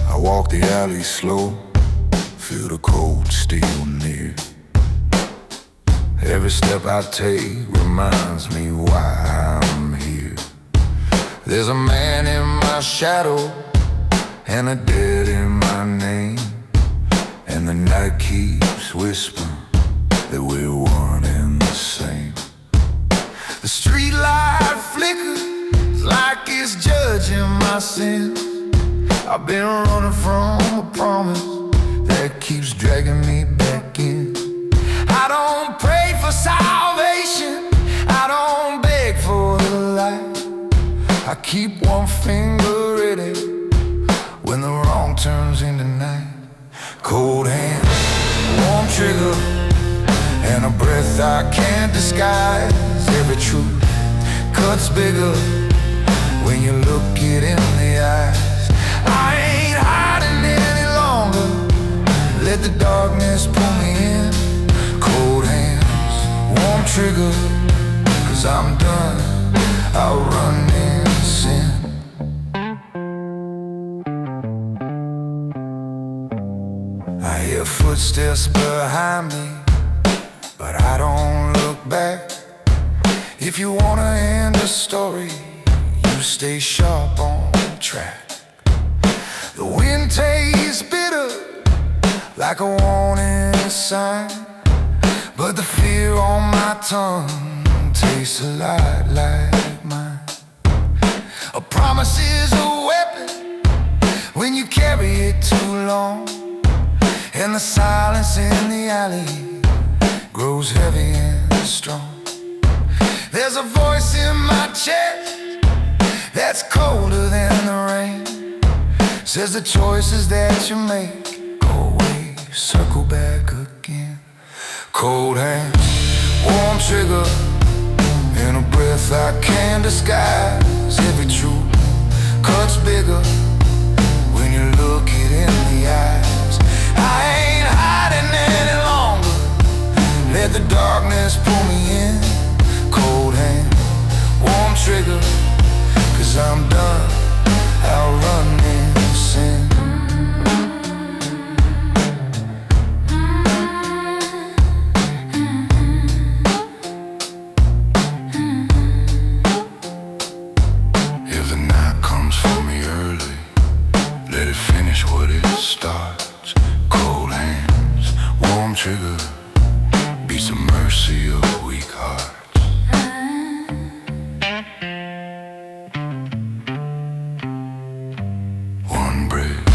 I walk the alley slow, feel the cold steel near. Every step I take reminds me why I'm here. There's a man in my shadow and a dead in my name, and the night keeps whispering that we're one and the same. The street light flickers like it's judging my sins. I've been running from a promise that keeps dragging me back in. I don't pray for salvation, I don't beg for the light. I keep one finger ready when the wrong turns into night. Cold hands, warm trigger, and a breath I can't disguise. Every truth cuts bigger when you look it in the eyes. I ain't hiding any longer, let the darkness pull me in. Cold hands, warm trigger, 'cause I'm done outrunning sin. I hear footsteps behind me, but I don't look back. If you wanna end a story, you stay sharp on track. The wind tastes bitter, like a warning sign, but the fear on my tongue tastes a lot like mine. A promise is a weapon when you carry it too long, and the silence in the alley grows heavy and strong. There's a voice in my chest that's colder than the rain, says the choices that you make go away, circle back again. Cold hands, warm trigger, and a breath I can't disguise. Every truth cuts bigger when you look it in the eyes. I ain't hiding any longer, let the darkness pull me in. Cold hand, warm trigger, 'cause I'm done outrunning sin. If the night comes for me early, let it finish what it starts. Cold hands, warm trigger, beats the mercy of weak hearts. One breath,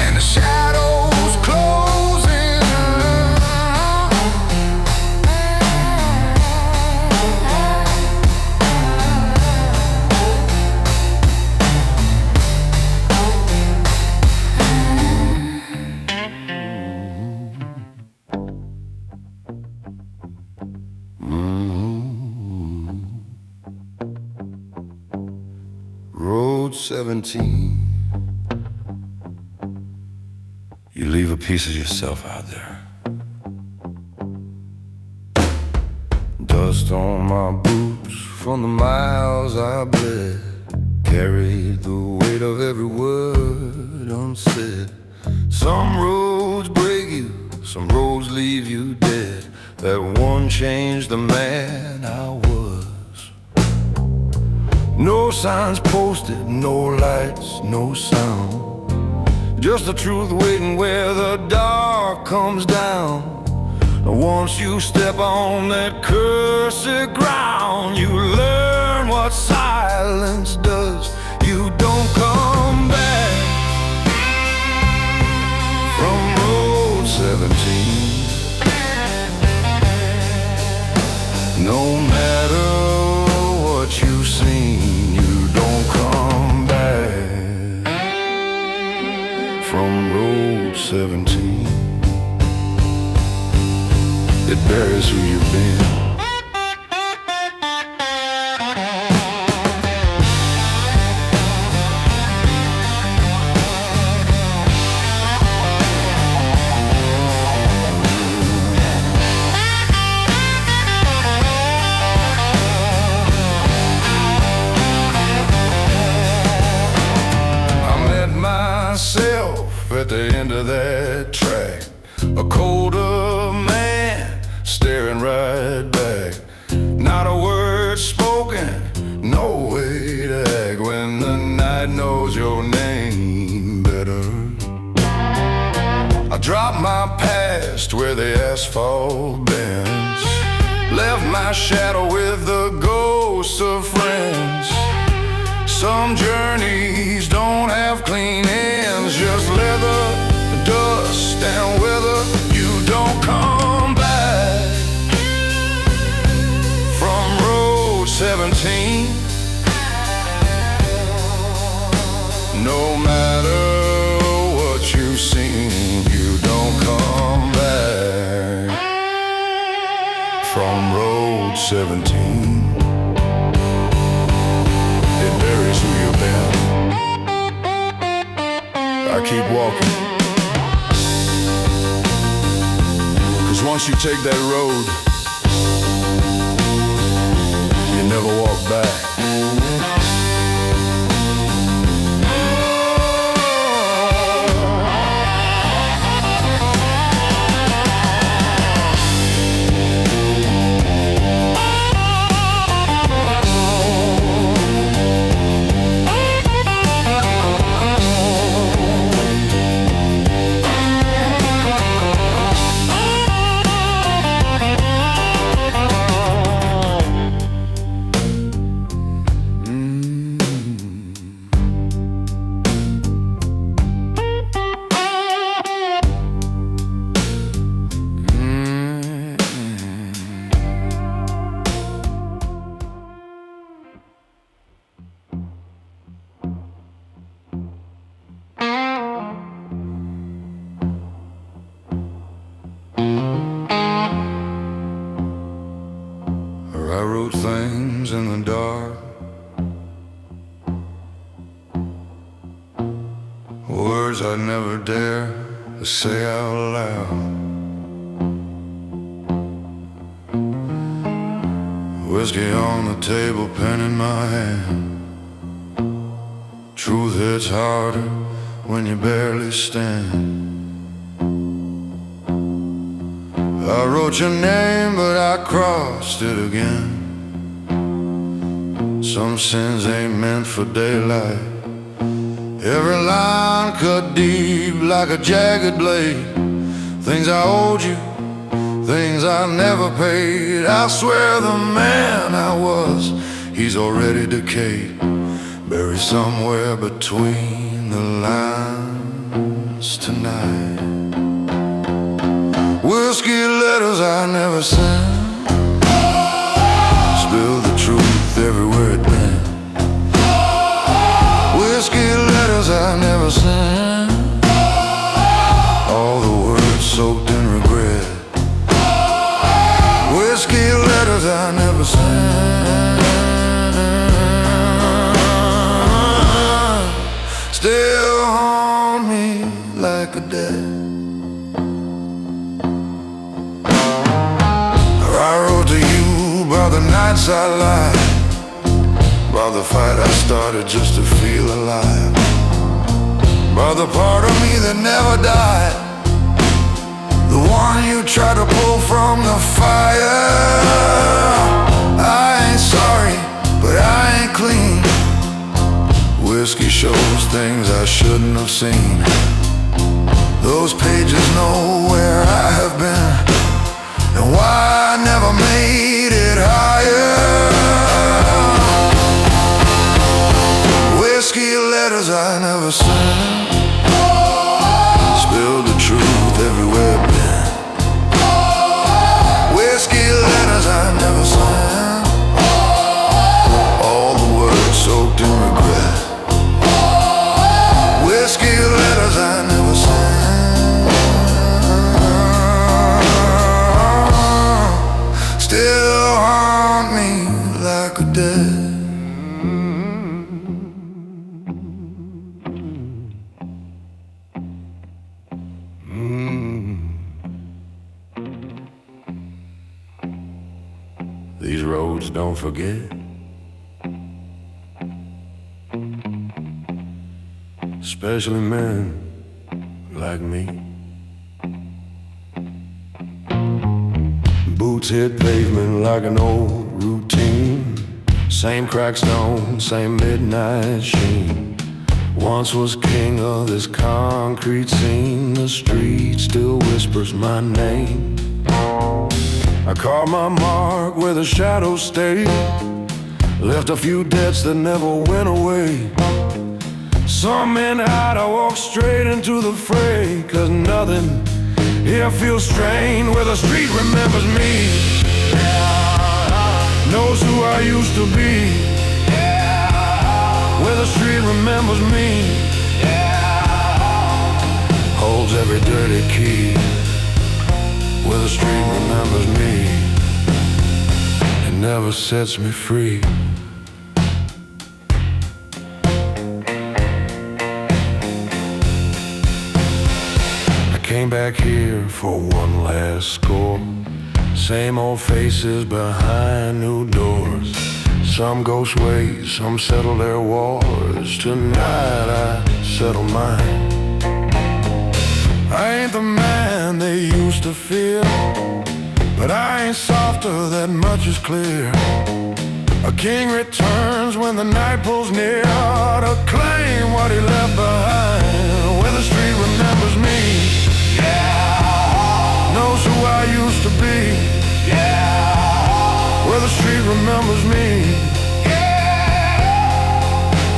and the shadows closing. Road 17, you leave a piece of yourself out there. Dust on my boots from the miles I bled, carried the weight of every word unsaid. Some roads break you, some roads leave you dead. That one changed the man I was. No signs posted, no lights, no sound, just the truth waiting where the dark comes down. Once you step on that cursed ground, you learn what silence does. You don't come back from road 17. No matter what you've seen, you don't come back from road 17. It buries who you've been. at the end of that track. A colder man staring right back. Not a word spoken, no way to act when the night knows your name better. I dropped my past where the asphalt bends, left my shadow with the ghosts of friends. Some journeys don't have clean ends, just leather, dust, and weather. You don't come back from road 17. No matter what you've seen, you don't come back from road 17. It buries who you've been. I keep walking, 'cause once you take that road, you never walk back. I wrote things in the dark, words I'd never dare to say out loud. Whiskey on the table, pen in my hand. Truth hits harder when you barely stand. I wrote your name, but I crossed it again. Some sins ain't meant for daylight. Every line cut deep like a jagged blade. Things I owed you, things I never paid. I swear the man I was, he's already decayed, buried somewhere between the lines tonight. Whiskey letters I never sent, spilled the truth everywhere it went. Whiskey letters I never sent, all the words soaked in regret. Whiskey letters I never sent, still haunt me like a debt. I wrote to you about the nights I lied, about the fight I started just to feel alive, about the part of me that never died, the one you tried to pull from the fire. I ain't sorry, but I ain't clean. Whiskey shows things I shouldn't have seen. Those pages know where I have been and why I never made it higher. Whiskey letters I never sent, spilled the truth everywhere I've been. Whiskey letters I never sent, all the words soaked in regret. Whiskey letters I never sent, still haunt me like a dead. These roads don't forget, especially men like me. Boots hit pavement like an old routine. Same cracked stone, same midnight sheen. Once was king of this concrete scene. The street still whispers my name. I carved my mark where the shadows stayed. Left a few debts that never went away. Some midnight I walk straight into the fray. Cause nothing here feels strained. Where the street remembers me, knows who I used to be. Where the street remembers me, holds every dirty key. Where the street remembers me, it never sets me free. I came back here for one last score. Same old faces behind new doors. Some ghost ways, some settle their wars. Tonight I settle mine. I ain't the man they used to fear, but I ain't softer, that much is clear. A king returns when the night pulls near to claim what he left behind. Where the street remembers me, knows who I used to be. Where the street remembers me,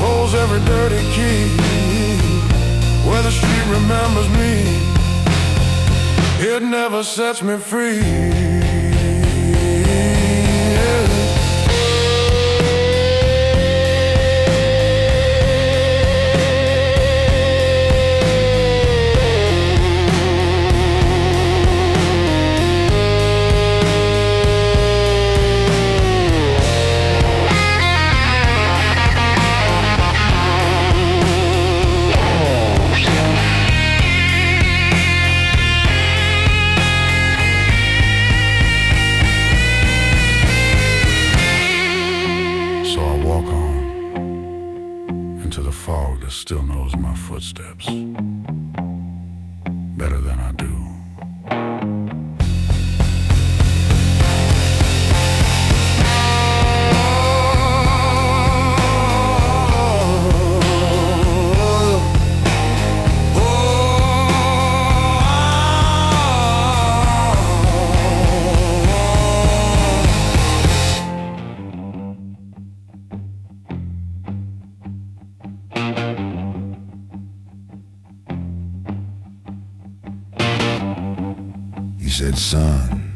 holds every dirty key. Where the street remembers me, it never sets me free. Into the fog that still knows my footsteps better than I do. He said, son,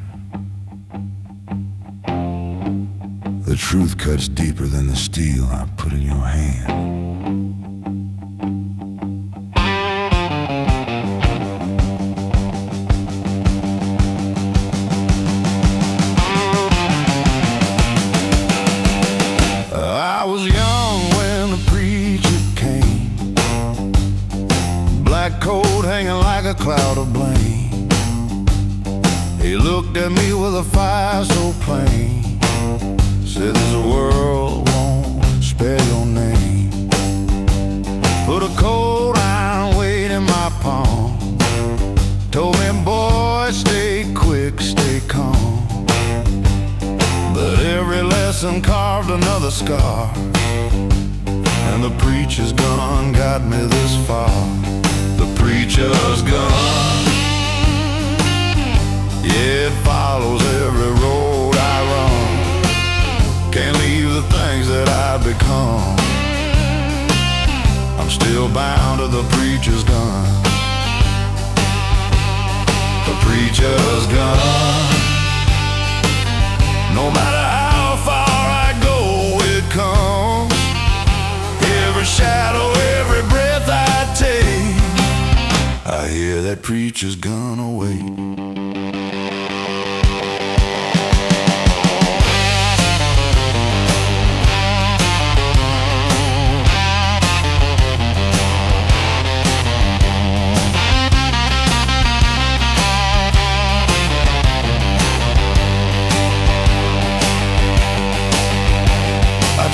the truth cuts deeper than the steel I put in your hand. I was young when the preacher came, black coat hanging like a cloud of blame. He looked at me with a fire so plain, said this world won't spare your name. Put a cold iron weight in my palm, told me, boy, stay quick, stay calm. But every lesson carved another scar, and the preacher's gun got me this far. The preacher's gun, yeah, it follows every road I run. Can't leave the things that I've become. I'm still bound to the preacher's gun. The preacher's gun. No matter how far I go, it comes. Every shadow, every breath I take, I hear that preacher's gun away.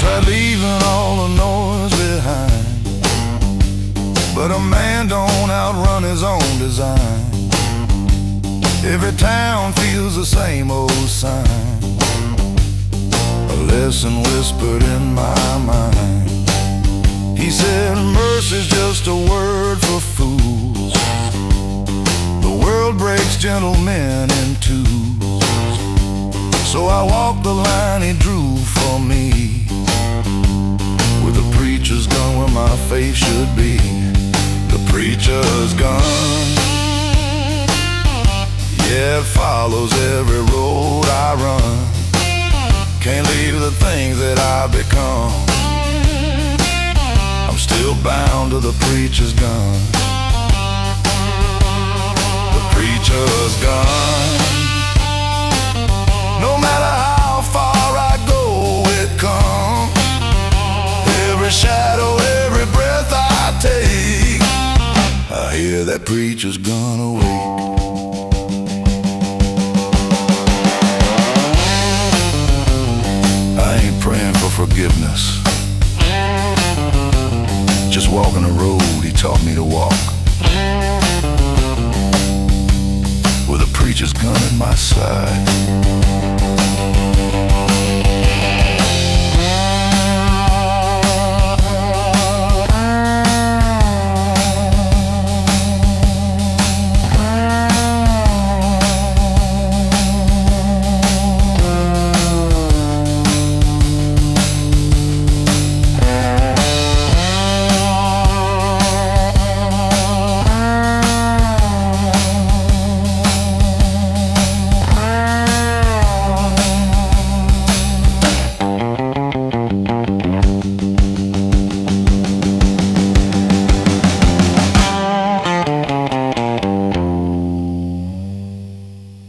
Tried leaving all the noise behind, but a man don't outrun his own design. Every town feels the same old sign, a lesson whispered in my mind. He said mercy's just a word for fools. The world breaks gentlemen in twos. So I walked the line he drew for me, with the preacher's gun where my faith should be. The preacher's gun, yeah, it follows every road I run. Can't leave the things that I've become. I'm still bound to the preacher's gun. The preacher's gun. No matter how far I go, it comes. Every shadow, every breath I take, I hear that preacher's gun awake. I ain't praying for forgiveness, just walking the road he taught me to walk, with a preacher's gun at my side.